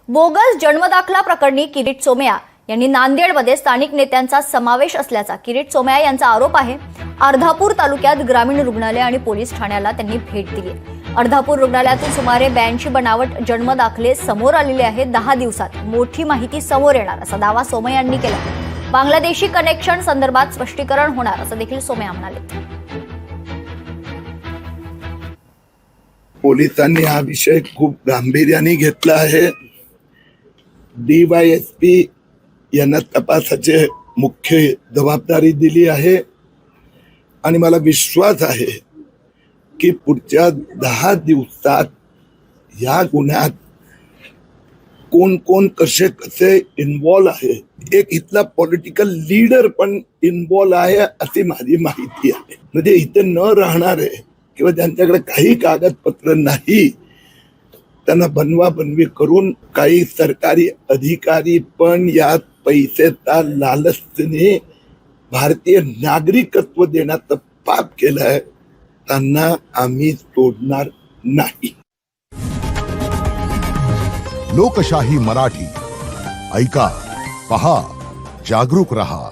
Bogus जन्मदाखला प्रकरणी किरीट सोमय्या यांनी नांदेडमध्ये स्थानिक नेत्यांचा समावेश असल्याचा किरीट सोमय्या यांचा आरोप आहे। अर्धापूर तालुक्यात ग्रामीण रुग्णालय आणि पोलीस ठाण्याला त्यांनी भेट दिली। अर्धापूर रुग्णालयातून सुमारे 82 बनावट जन्मदाखले समोर आलेले आहेत। 10 दिवसात मोठी माहिती समोर येणार असा दावा सोमय्या यांनी केला। बांगलादेशी कनेक्शन संदर्भात स्पष्टीकरण होणार असं देखील सोमय्या म्हणाले। पोलिसांनी हा विषय खूप गांभीर्याने घेतला आहे। DYSP यांना तपासाचे मुख्य जबाबदारी दिली आहे आणि मला विश्वास आहे की पुढच्या 10 दिवसात या गुन्ह्यात कोण कोण कसे कसे इन्व्हॉल्व आहे, एक इथला पॉलिटिकल लीडर पण इन्व्हॉल्व आहे अशी माझी माहिती आहे। म्हणजे इथे न राहणारे किंवा ज्यांच्याकडे काही कागदपत्र नाही त्यांना बनवाबनवी करून काही सरकारी अधिकारी पण यात पैसेचा लालचने भारतीय नागरिकत्व देण्याचं पाप केलंय, त्यांना आम्ही सोडणार नाही। लोकशाही मराठी ऐका, पहा, जागरूक रहा।